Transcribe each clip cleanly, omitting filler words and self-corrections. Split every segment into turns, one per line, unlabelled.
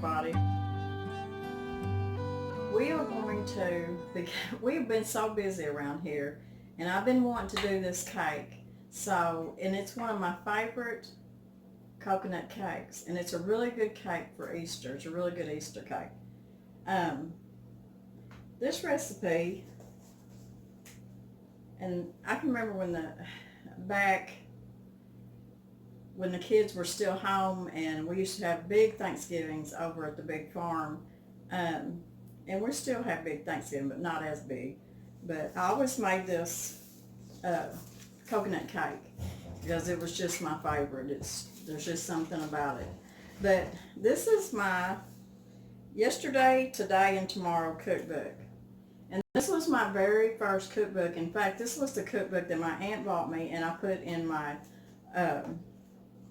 everybody. We are going to, we've been so busy around here, and I've been wanting to do this cake. So, and it's one of my favorite coconut cakes, and it's a really good cake for Easter. It's a really good Easter cake. This recipe, and I can remember when the kids were still home, and we used to have big Thanksgivings over at the big farm, and we still have big Thanksgiving, but not as big. But I always made this coconut cake because it was just my favorite. There's just something about it. But this is my yesterday, today, and tomorrow cookbook. And this was my very first cookbook. In fact, this was the cookbook that my aunt bought me, and I put in my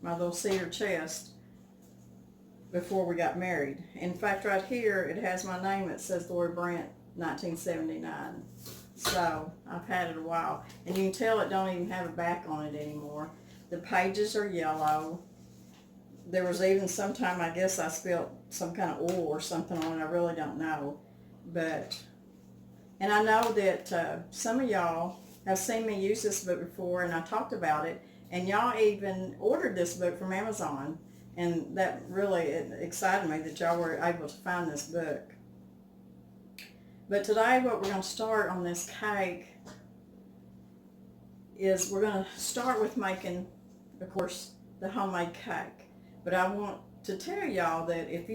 my little cedar chest before we got married. In fact, right here, it has my name. It says Lori Brent, 1979. So I've had it a while. And you can tell it don't even have a back on it anymore. The pages are yellow. There was even sometime, I guess I spilled some kind of oil or something on it. I really don't know. And I know that some of y'all have seen me use this book before, and I talked about it. And y'all even ordered this book from Amazon. And that really excited me that y'all were able to find this book. But today what we're going to start on this cake is we're going to start with making, of course, the homemade cake. But I want to tell y'all that if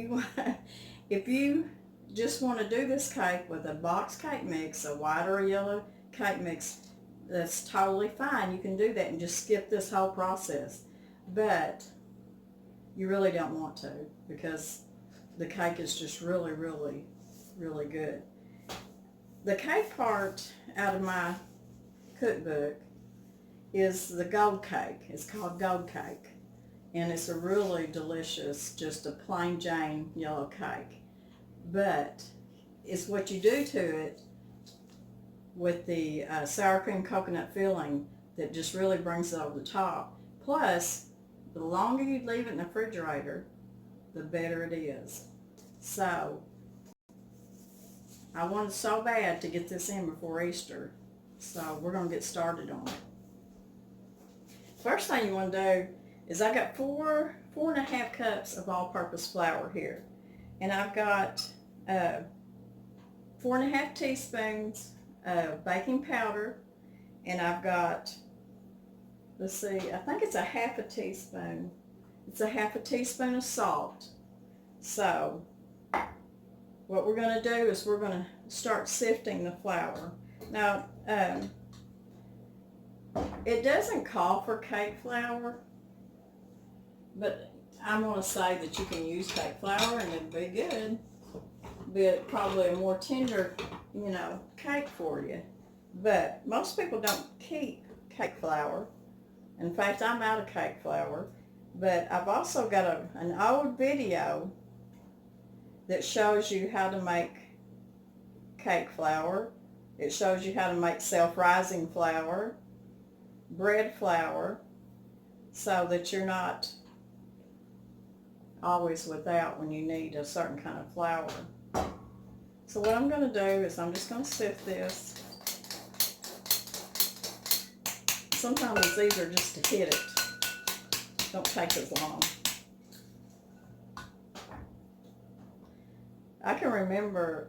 you just want to do this cake with a box cake mix, a white or a yellow cake mix, that's totally fine. You can do that and just skip this whole process. But you really don't want to, because the cake is just really, really, really good. The cake part out of my cookbook is the gold cake. It's called gold cake. And it's a really delicious, just a plain Jane yellow cake. But it's what you do to it with the sour cream coconut filling that just really brings it over the top. Plus, the longer you leave it in the refrigerator, the better it is. So, I wanted so bad to get this in before Easter. So, we're going to get started on it. First thing you want to do is I got 4.5 cups of all-purpose flour here. And I've got 4.5 teaspoons of baking powder, and I've got, let's see, I think it's a half a teaspoon. It's a half a teaspoon of salt. So what we're going to do is we're going to start sifting the flour. Now, it doesn't call for cake flour, but I'm going to say that you can use cake flour and it'd be good. But probably a more tender, cake for you. But most people don't keep cake flour. In fact, I'm out of cake flour. But I've also got an old video that shows you how to make cake flour. It shows you how to make self-rising flour, bread flour, so that you're not always without when you need a certain kind of flour. So what I'm going to do is I'm just going to sift this. Sometimes it's easier just to hit it. Don't take as long. I can remember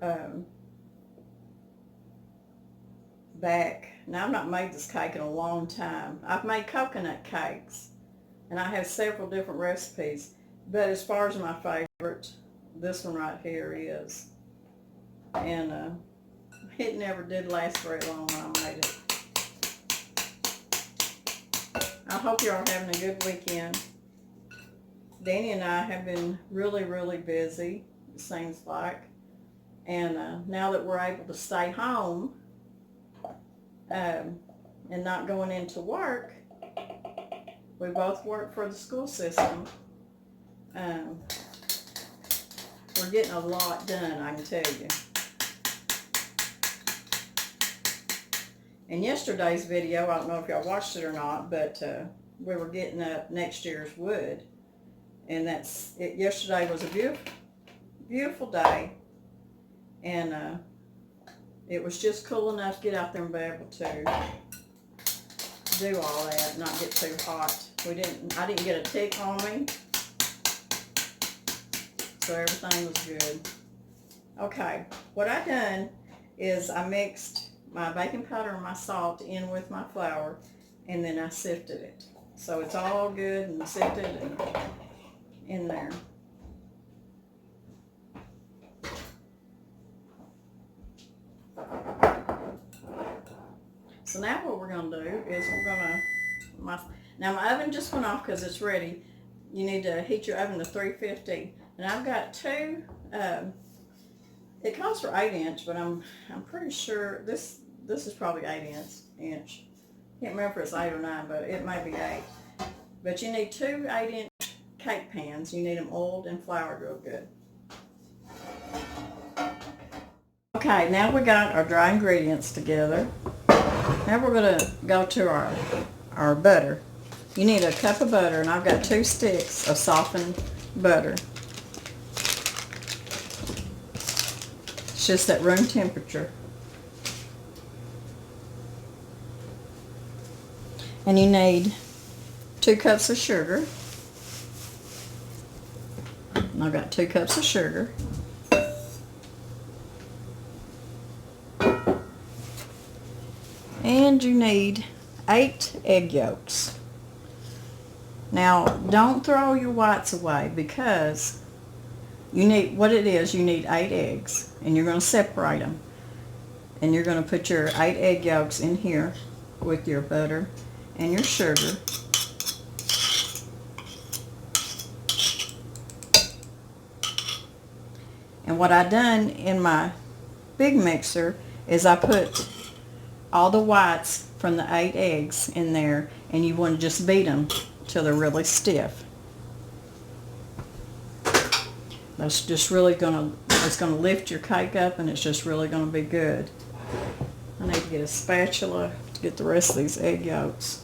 back, now I've not made this cake in a long time. I've made coconut cakes, and I have several different recipes. But as far as my favorite, this one right here is. And it never did last very long when I made it. I hope y'all are having a good weekend. Danny and I have been really, really busy, it seems like. And now that we're able to stay home and not going into work, we both work for the school system. We're getting a lot done, I can tell you. In yesterday's video, I don't know if y'all watched it or not, but we were getting up next year's wood. And yesterday was a beautiful day, and it was just cool enough to get out there and be able to do all that, not get too hot. I didn't get a tick on me, so everything was good. Okay, what I done is I mixed my baking powder and my salt in with my flour, and then I sifted it. So it's all good and sifted and in there. So now what we're going to do is now my oven just went off because it's ready. You need to heat your oven to 350. And I've got two, it calls for 8-inch, but I'm pretty sure this is probably 8-inch. Can't remember if it's 8 or 9, but it may be 8. But you need two 8-inch cake pans. You need them oiled and floured real good. Okay, now we got our dry ingredients together. Now we're going to go to our butter. You need a cup of butter, and I've got 2 sticks of softened butter. It's just at room temperature. And you need 2 cups of sugar. And I've got 2 cups of sugar. And you need 8 egg yolks. Now, don't throw your whites away, because you need 8 eggs, and you're going to separate them. And you're going to put your 8 egg yolks in here with your butter and your sugar. And what I done in my big mixer is I put all the whites from the 8 eggs in there, and you want to just beat them till they're really stiff. That's just really it's gonna lift your cake up, and it's just really gonna be good. I need to get a spatula to get the rest of these egg yolks.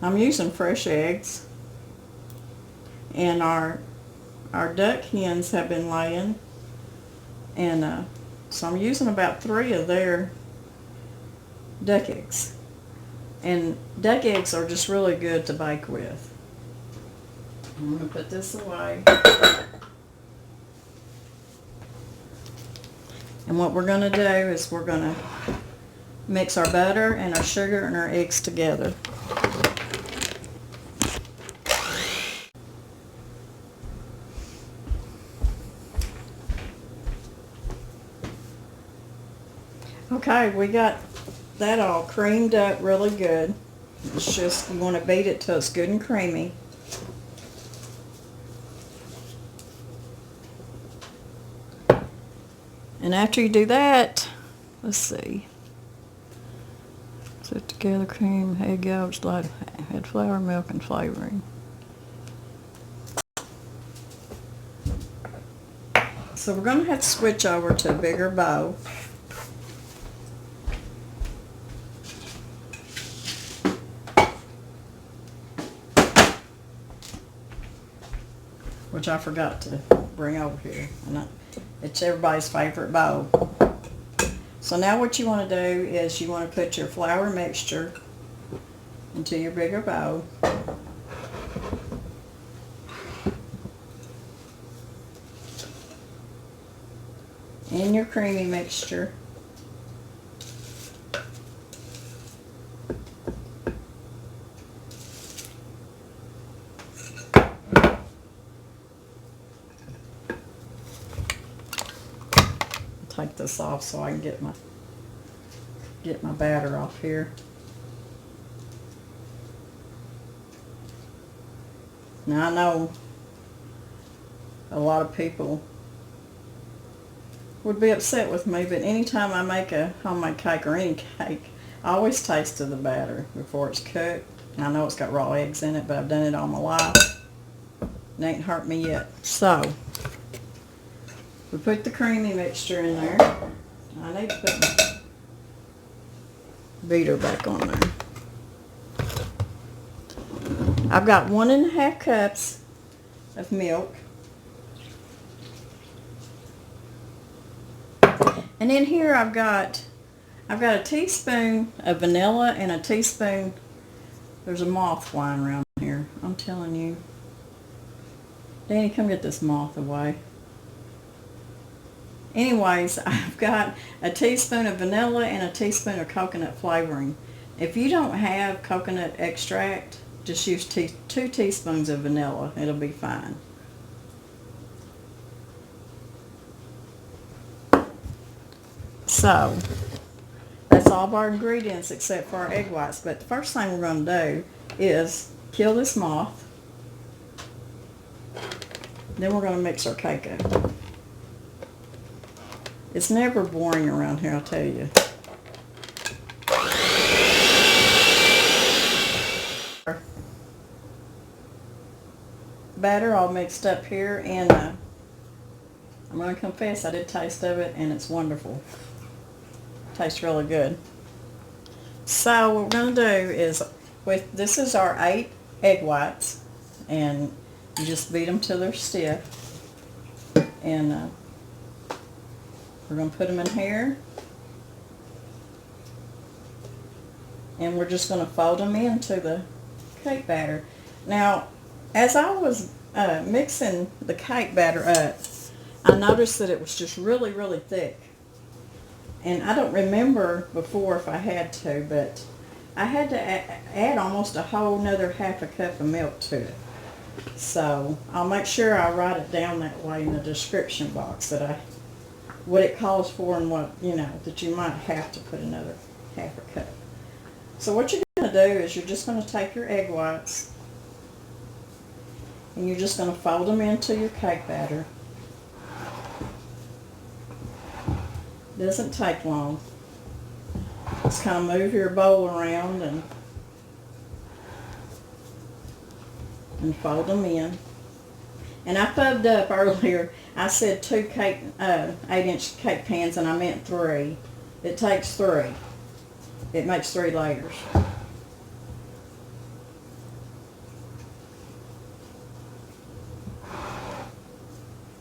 I'm using fresh eggs, and our duck hens have been laying, and so I'm using about 3 of their duck eggs. And duck eggs are just really good to bake with. I'm going to put this away. And what we're going to do is we're going to mix our butter and our sugar and our eggs together. Okay, we got that all creamed up really good. It's just, you want to beat it till it's good and creamy. And after you do that, let's see. Set together cream, egg yolks, add flour, milk, and flavoring. So we're going to have to switch over to a bigger bowl. Which I forgot to bring over here. And it's everybody's favorite bowl. So now what you want to do is you want to put your flour mixture into your bigger bowl. In your creamy mixture. Take this off so I can get my batter off here. Now I know a lot of people would be upset with me, but anytime I make a homemade cake or any cake, I always taste of the batter before it's cooked. And I know it's got raw eggs in it, but I've done it all my life. It ain't hurt me yet. So we put the creamy mixture in there. I need to put my beater back on there. I've got 1.5 cups of milk. And in here I've got a teaspoon of vanilla and a teaspoon, there's a moth flying around here, I'm telling you. Danny, come get this moth away. Anyways, I've got a teaspoon of vanilla and a teaspoon of coconut flavoring. If you don't have coconut extract, just use 2 teaspoons of vanilla. It'll be fine. So, that's all of our ingredients except for our egg whites. But the first thing we're going to do is kill this moth. Then we're going to mix our cake up. It's never boring around here, I'll tell you. Batter all mixed up here, and I'm going to confess I did taste of it, and it's wonderful. Tastes really good. So what we're going to do is, this is our 8 egg whites, and you just beat them till they're stiff, and we're going to put them in here, and we're just going to fold them into the cake batter. Now, as I was mixing the cake batter up, I noticed that it was just really, really thick. And I don't remember before if I had to, but I had to add almost a whole another half a cup of milk to it. So I'll make sure I write it down that way in the description box, that what it calls for, and what, that you might have to put another half a cup. So what you're going to do is you're just going to take your egg whites, and you're just going to fold them into your cake batter. Doesn't take long. Just kind of move your bowl around and fold them in. And I fubbed up earlier. I said 2 8-inch cake pans, and I meant 3. It takes 3. It makes 3 layers.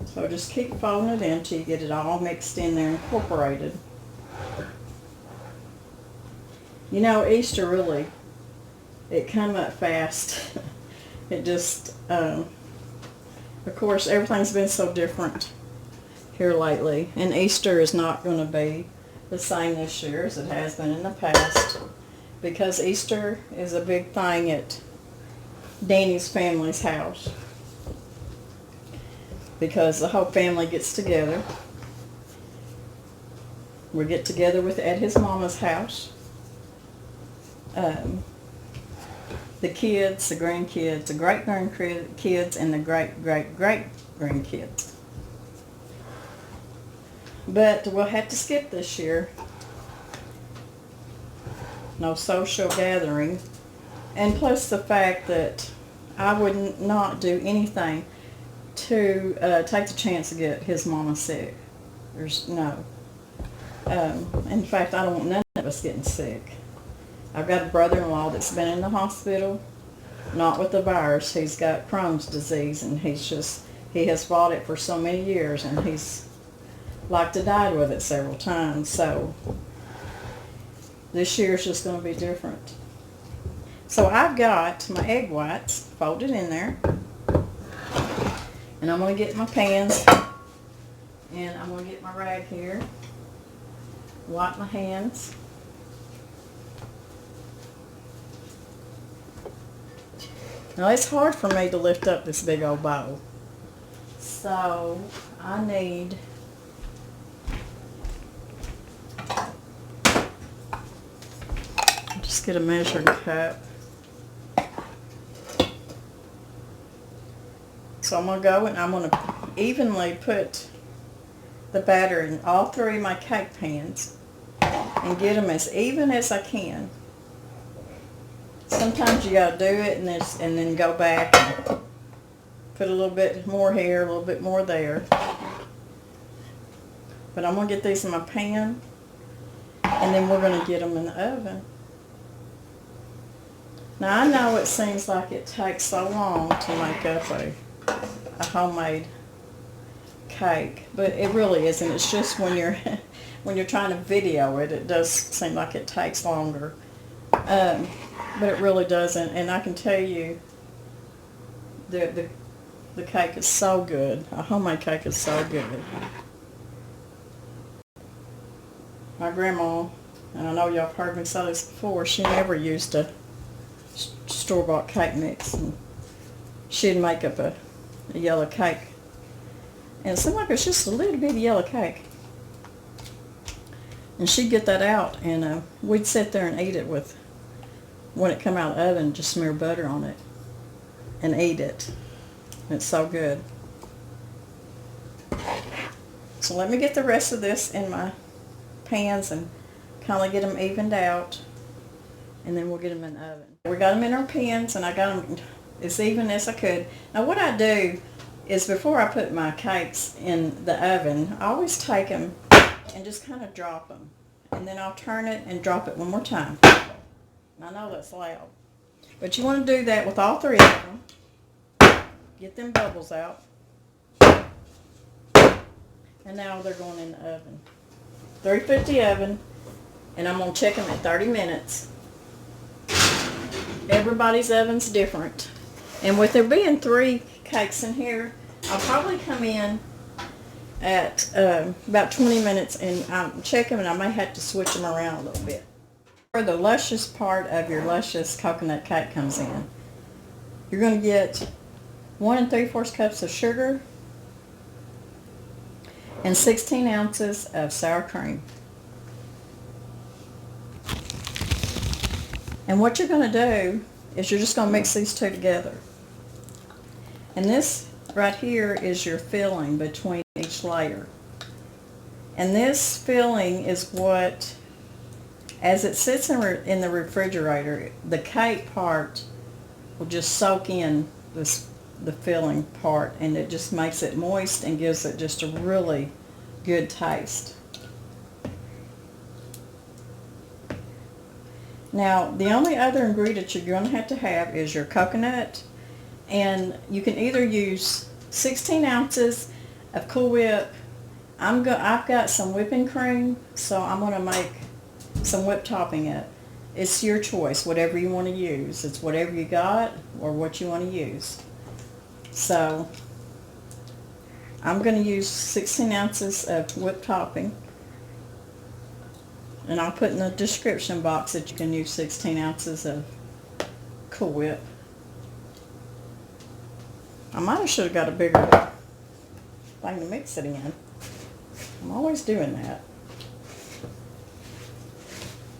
So just keep folding it in until you get it all mixed in there, incorporated. Easter really, it come up fast. It just, of course, everything's been so different here lately. And Easter is not going to be the same this year as it has been in the past, because Easter is a big thing at Danny's family's house. Because the whole family gets together. We get together at his mama's house. The kids, the grandkids, the great-grandkids, and the great-great-great-grandkids. But we'll have to skip this year. No social gathering. And plus the fact that I would not do anything to take the chance to get his mama sick. There's no. In fact, I don't want none of us getting sick. I've got a brother-in-law that's been in the hospital, not with the virus. He's got Crohn's disease, and he has fought it for so many years, and he's like to died with it several times. So this year's just going to be different. So I've got my egg whites folded in there. And I'm going to get my pans, and I'm going to get my rag here, wipe my hands. Now it's hard for me to lift up this big old bowl, so I need just get a measuring cup. So I'm going to go and I'm going to evenly put the batter in all 3 of my cake pans and get them as even as I can. Sometimes you got to do it and then go back and put a little bit more here, a little bit more there. But I'm going to get these in my pan, and then we're going to get them in the oven. Now I know it seems like it takes so long to make up a a homemade cake, but it really isn't. It's just when you're when you're trying to video it, it does seem like it takes longer, but it really doesn't. And I can tell you, the cake is so good. A homemade cake is so good. My grandma, and I know y'all have heard me say this before, she never used a store-bought cake mix. And she'd make up a yellow cake. And it seemed like it was just a little bitty yellow cake. And she'd get that out, and we'd sit there and eat it with, when it come out of the oven, just smear butter on it and eat it. It's so good. So let me get the rest of this in my pans and kind of get them evened out, and then we'll get them in the oven. We got them in our pans, and I got them as even as I could. Now what I do is before I put my cakes in the oven, I always take them and just kind of drop them, and then I'll turn it and drop it one more time. I know that's loud, but you want to do that with all three of them. Get them bubbles out, and now they're going in the oven. 350 oven, and I'm going to check them at 30 minutes. Everybody's oven's different. And with there being 3 cakes in here, I'll probably come in at about 20 minutes and check them, and I may have to switch them around a little bit. Where the luscious part of your luscious coconut cake comes in, you're going to get 1 3/4 cups of sugar and 16 ounces of sour cream. And what you're going to do is you're just going to mix these two together. And this right here is your filling between each layer. And this filling is what, as it sits in the refrigerator, the cake part will just soak in the filling part, and it just makes it moist and gives it just a really good taste. Now the only other ingredient you're going to have is your coconut, and you can either use 16 ounces of Cool Whip. I've got some whipping cream, so I'm going to make some whipped topping it. It's your choice, whatever you want to use. It's whatever you got or what you want to use. So I'm going to use 16 ounces of whipped topping, and I'll put in the description box that you can use 16 ounces of Cool Whip. I might have should have got a bigger thing to mix it in. I'm always doing that.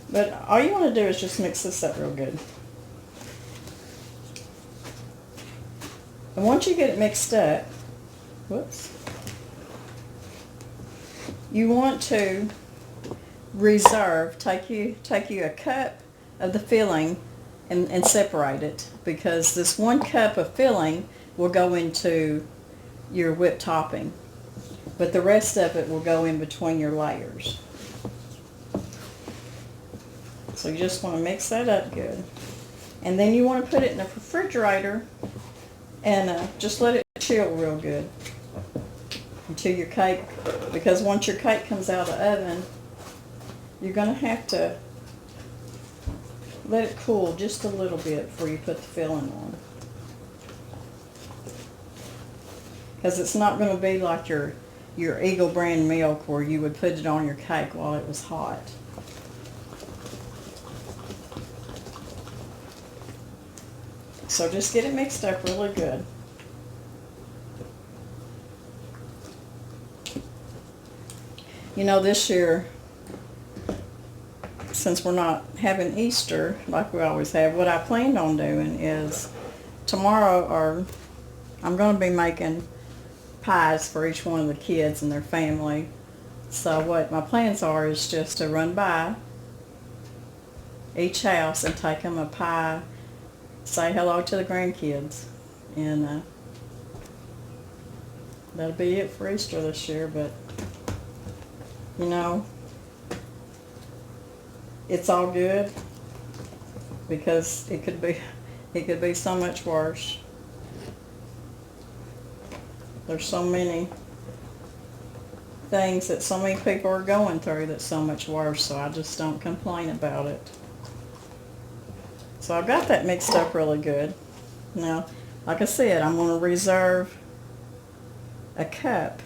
But all you want to do is just mix this up real good. And once you get it mixed up, you want to reserve, take you a cup of the filling and separate it, because this 1 cup of filling will go into your whipped topping, but the rest of it will go in between your layers. So you just want to mix that up good. And then you want to put it in the refrigerator and just let it chill real good until your cake, because once your cake comes out of the oven, you're going to have to let it cool just a little bit before you put the filling on. Because it's not going to be like your Eagle brand milk where you would put it on your cake while it was hot. So just get it mixed up really good. You know, this year, since we're not having Easter like we always have, what I planned on doing is tomorrow, I'm going to be making pies for each one of the kids and their family. So what my plans are is just to run by each house and take them a pie, say hello to the grandkids, and that'll be it for Easter this year. But you know, it's all good, because it could be so much worse. There's so many things that so many people are going through that's so much worse, so I just don't complain about it. So I got that mixed up really good. Now, like I said, I'm going to reserve a cup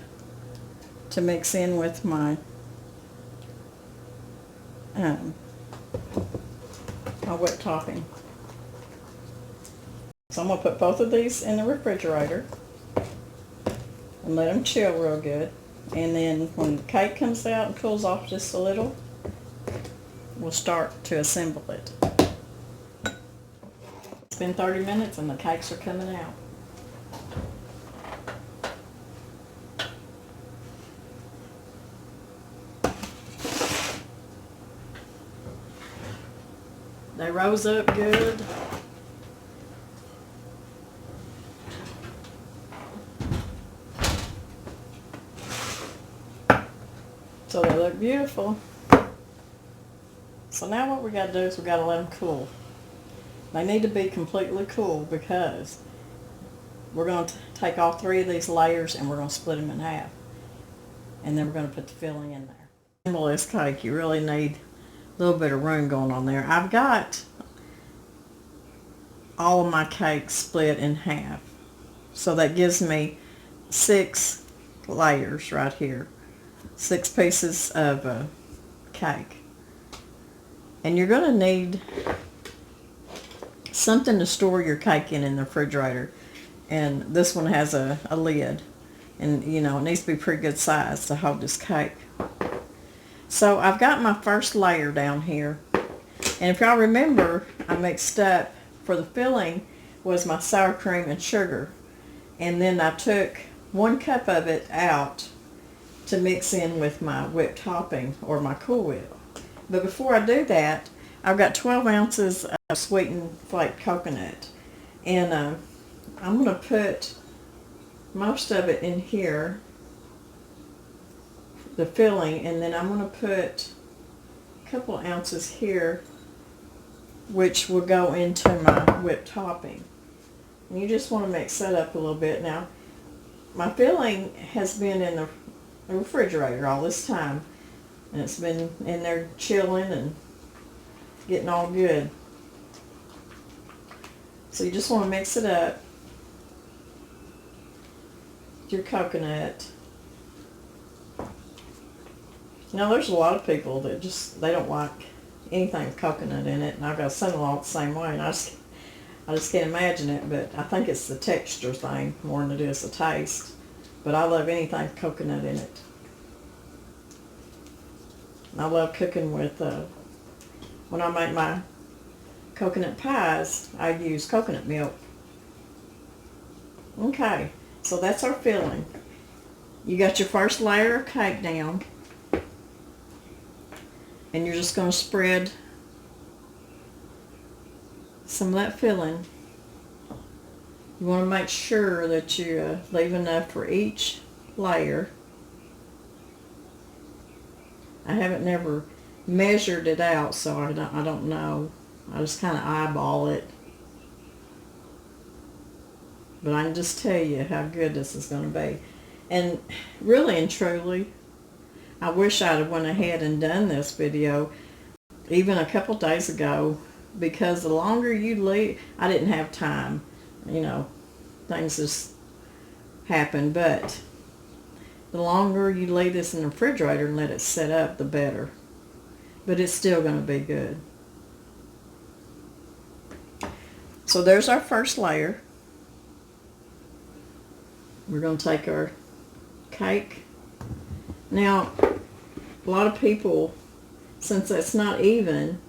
to mix in with my my whipped topping. So I'm going to put both of these in the refrigerator and let them chill real good. And then when the cake comes out and cools off just a little, we'll start to assemble it. It's been 30 minutes and the cakes are coming out. They rose up good. So they look beautiful. So now what we got to do is we got to let them cool. They need to be completely cool because we're going to take all 3 of these layers and we're going to split them in half. And then we're going to put the filling in there. To assemble this cake, you really need a little bit of room going on there. I've got all of my cakes split in half. So that gives me 6 layers right here. 6 pieces of cake. And you're going to need something to store your cake in the refrigerator. And this one has a lid. And, you know, it needs to be pretty good size to hold this cake. So I've got my first layer down here. And if y'all remember, I mixed up for the filling was my sour cream and sugar. And then I took 1 cup of it out to mix in with my whipped topping or my Cool Whip. But before I do that, I've got 12 ounces of sweetened flaked coconut. And I'm going to put most of it in here, the filling, and then I'm going to put a couple of ounces here, which will go into my whipped topping. And you just want to mix that up a little bit. Now, my filling has been in the refrigerator all this time, and it's been in there chilling and getting all good. So you just want to mix it up with your coconut. Now there's a lot of people that they don't like anything with coconut in it, and I've got a son-in-law the same way, and I just can't imagine it. But I think it's the texture thing more than it is the taste. But I love anything with coconut in it. I love cooking with, when I make my coconut pies, I use coconut milk. Okay, so that's our filling. You got your first layer of cake down. And you're just going to spread some of that filling. You want to make sure that you leave enough for each layer. I haven't never measured it out, so I don't know. I just kind of eyeball it. But I can just tell you how good this is going to be. And really and truly, I wish I'd have went ahead and done this video even a couple days ago, because the longer you leave, I didn't have time, you know, things just happen, but the longer you leave this in the refrigerator and let it set up, the better. But it's still going to be good. So there's our first layer. We're going to take our cake. Now, a lot of people, since that's not even,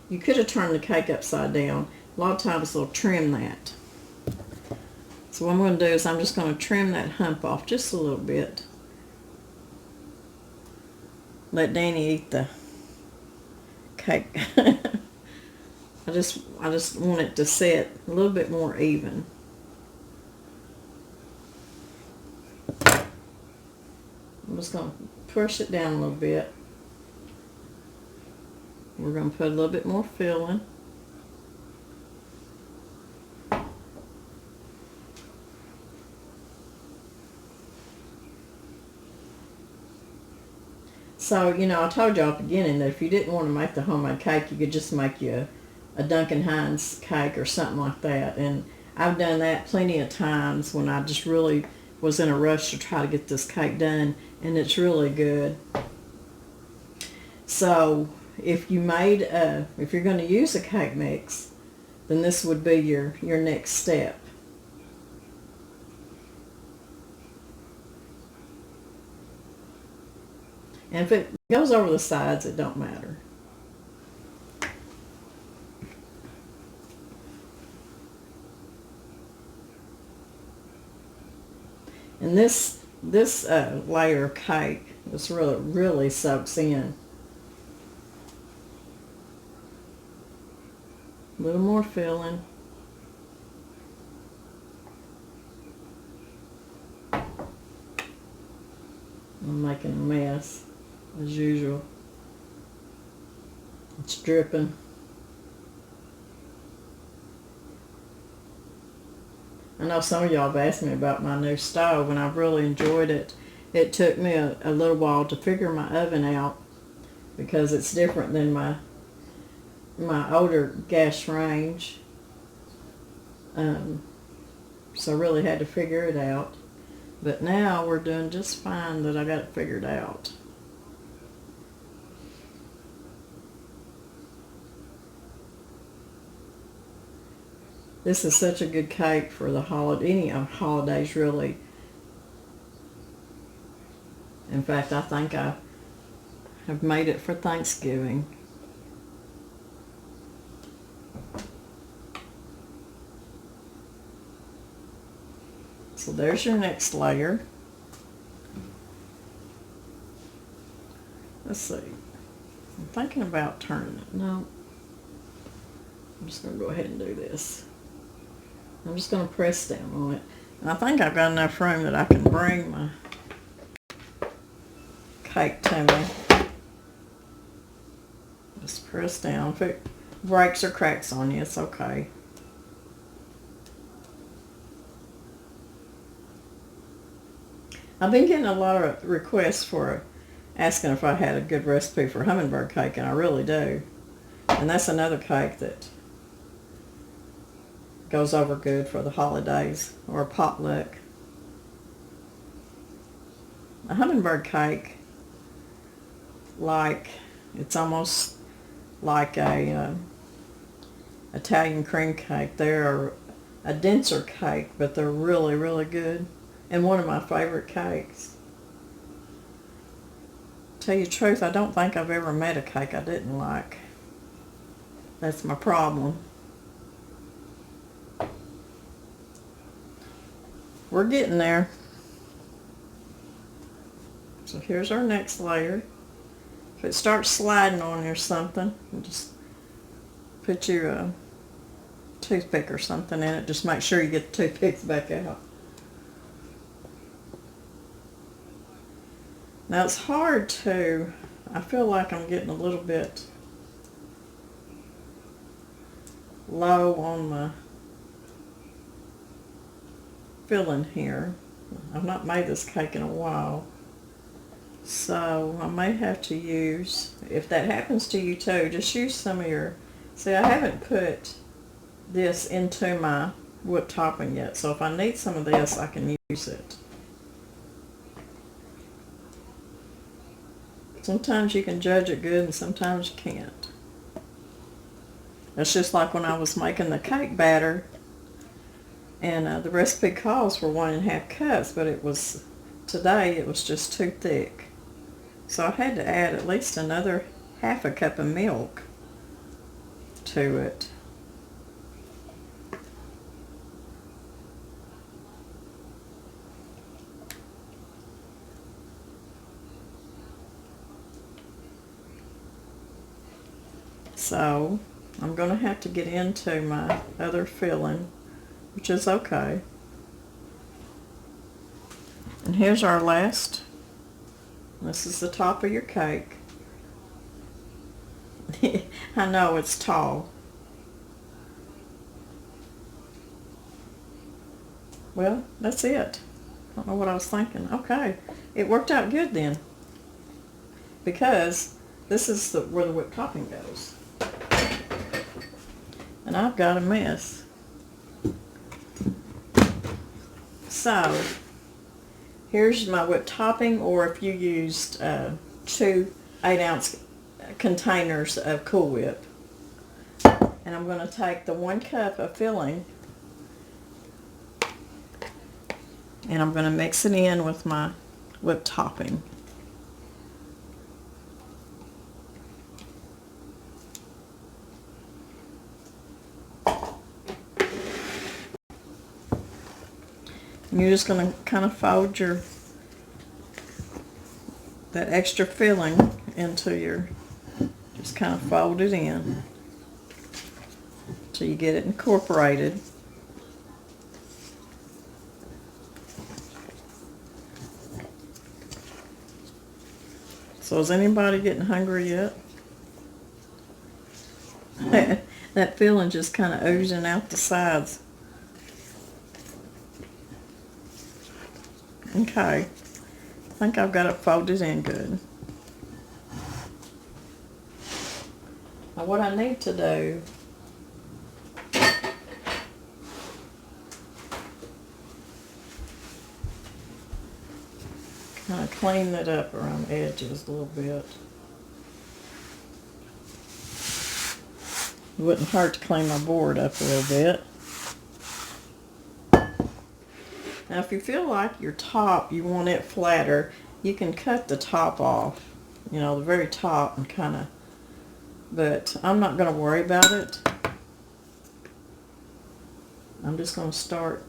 you could have turned the cake upside down. A lot of times they'll trim that. So what I'm going to do is I'm just going to trim that hump off just a little bit. Let Danny eat the cake. I just want it to set a little bit more even. I'm just going to push it down a little bit. We're going to put a little bit more filling. So, you know, I told y'all at the beginning that if you didn't want to make the homemade cake, you could just make you a Duncan Hines cake or something like that. And I've done that plenty of times when I just really was in a rush to try to get this cake done, and it's really good. So if you're going to use a cake mix, then this would be your next step. And if it goes over the sides, it don't matter. And this layer of cake, this really soaks in. A little more filling. I'm making a mess, as usual. It's dripping. I know some of y'all have asked me about my new stove, and I've really enjoyed it. It took me a little while to figure my oven out because it's different than my older gas range. So I really had to figure it out. But now we're doing just fine that I got it figured out. This is such a good cake for the any holidays, really. In fact, I think I have made it for Thanksgiving. So there's your next layer. Let's see. I'm thinking about turning it. No. I'm just going to go ahead and do this. I'm just going to press down on it. And I think I've got enough room that I can bring my cake to me. Just press down. If it breaks or cracks on you, it's okay. I've been getting a lot of requests for asking if I had a good recipe for hummingbird cake, and I really do. And that's another cake that goes over good for the holidays or a potluck. A hummingbird cake, it's almost like a Italian cream cake. They're a denser cake, but they're really, really good. And one of my favorite cakes. Tell you the truth, I don't think I've ever made a cake I didn't like. That's my problem. We're getting there. So here's our next layer. If it starts sliding on you or something, just put your toothpick or something in it. Just make sure you get the toothpicks back out. Now it's hard to, I feel like I'm getting a little bit low on my filling here. I've not made this cake in a while, so I may have to use, if that happens to you too, just use some of your, see, I haven't put this into my wood topping yet, so if I need some of this, I can use it. Sometimes you can judge it good and sometimes you can't. That's just like when I was making the cake batter, and the recipe calls for 1.5 cups, but today it was just too thick. So I had to add at least another 1/2 cup of milk to it. So I'm going to have to get into my other filling, which is okay. And here's our last. This is the top of your cake. I know it's tall. Well, that's it. I don't know what I was thinking. Okay, it worked out good then. because this is where the whipped topping goes. And I've got a mess. So, here's my whipped topping, or if you used 2 8-ounce containers of Cool Whip. And I'm going to take the 1 cup of filling and I'm going to mix it in with my whipped topping. And you're just going to kind of fold that extra filling into just kind of fold it in till you get it incorporated. So is anybody getting hungry yet? That filling just kind of oozing out the sides. Okay, I think I've got it folded in good. Now what I need to do kind of clean that up around the edges a little bit. It wouldn't hurt to clean my board up a little bit. Now if you feel like your top, you want it flatter, you can cut the top off, you know, the very top, and kind of, but I'm not going to worry about it. I'm just going to start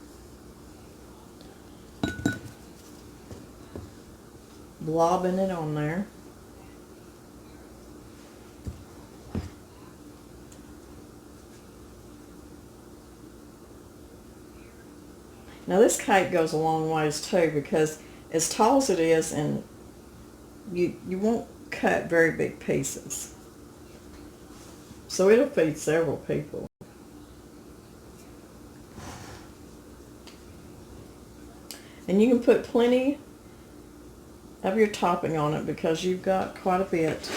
blobbing it on there. Now this cake goes a long ways too, because as tall as it is, and you won't cut very big pieces, so it'll feed several people. And you can put plenty of your topping on it because you've got quite a bit.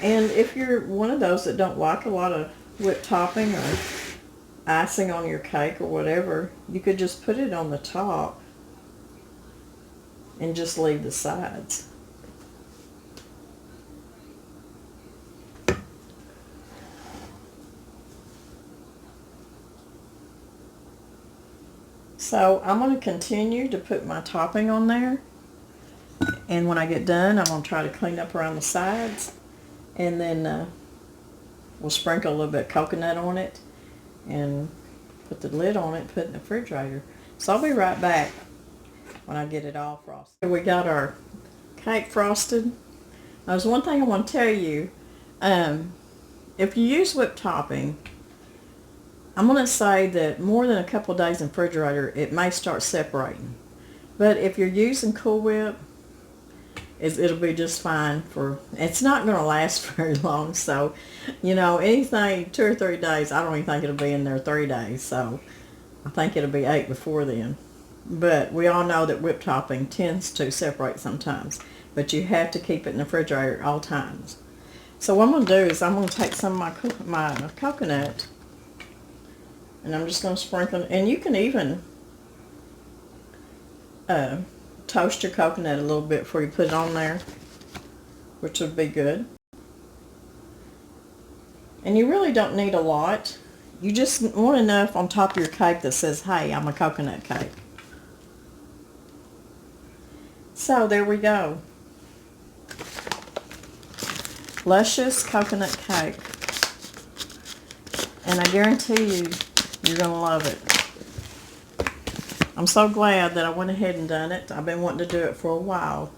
And if you're one of those that don't like a lot of whipped topping or icing on your cake or whatever, you could just put it on the top and just leave the sides. So I'm going to continue to put my topping on there, and when I get done I'm going to try to clean up around the sides, and then we'll sprinkle a little bit of coconut on it and put the lid on it, put it in the refrigerator. So I'll be right back when I get it all frosted. We got our cake frosted. Now, there's one thing I want to tell you. If you use whipped topping, I'm going to say that more than a couple of days in the refrigerator, it may start separating. But if you're using Cool Whip, it'll be just fine. It's not going to last very long. So, you know, anything 2 or 3 days, I don't even think it'll be in there 3 days. So I think it'll be 8 before then. But we all know that whipped topping tends to separate sometimes. But you have to keep it in the refrigerator at all times. So what I'm going to do is I'm going to take some of my coconut, and I'm just going to sprinkle, and you can even toast your coconut a little bit before you put it on there, which would be good. And you really don't need a lot. You just want enough on top of your cake that says, hey, I'm a coconut cake. So there we go. Luscious coconut cake. And I guarantee you, you're going to love it. I'm so glad that I went ahead and done it. I've been wanting to do it for a while.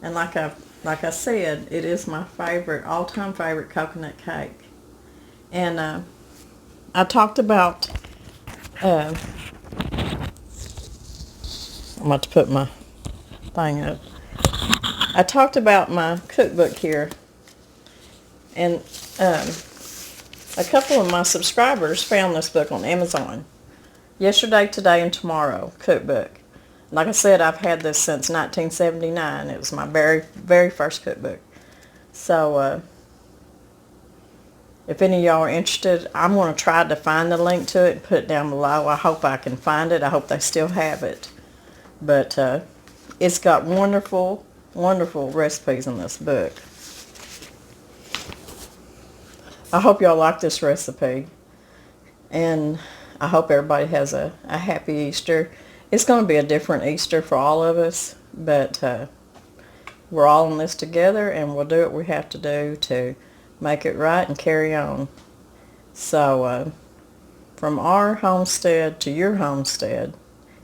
And like I said, it is my favorite, all-time favorite coconut cake. And I talked about, I'm about to put my thing up. I talked about my cookbook here. And a couple of my subscribers found this book on Amazon. Yesterday, Today, and Tomorrow cookbook. Like I said, I've had this since 1979. It was my very, very first cookbook. So if any of y'all are interested, I'm going to try to find the link to it and put it down below. I hope I can find it. I hope they still have it. But it's got wonderful, wonderful recipes in this book. I hope y'all like this recipe. And I hope everybody has a happy Easter. It's going to be a different Easter for all of us. But we're all in this together, and we'll do what we have to do to make it right and carry on. So from our homestead to your homestead,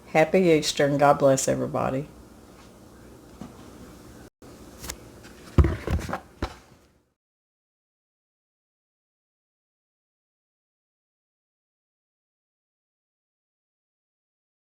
happy Easter, and God bless everybody.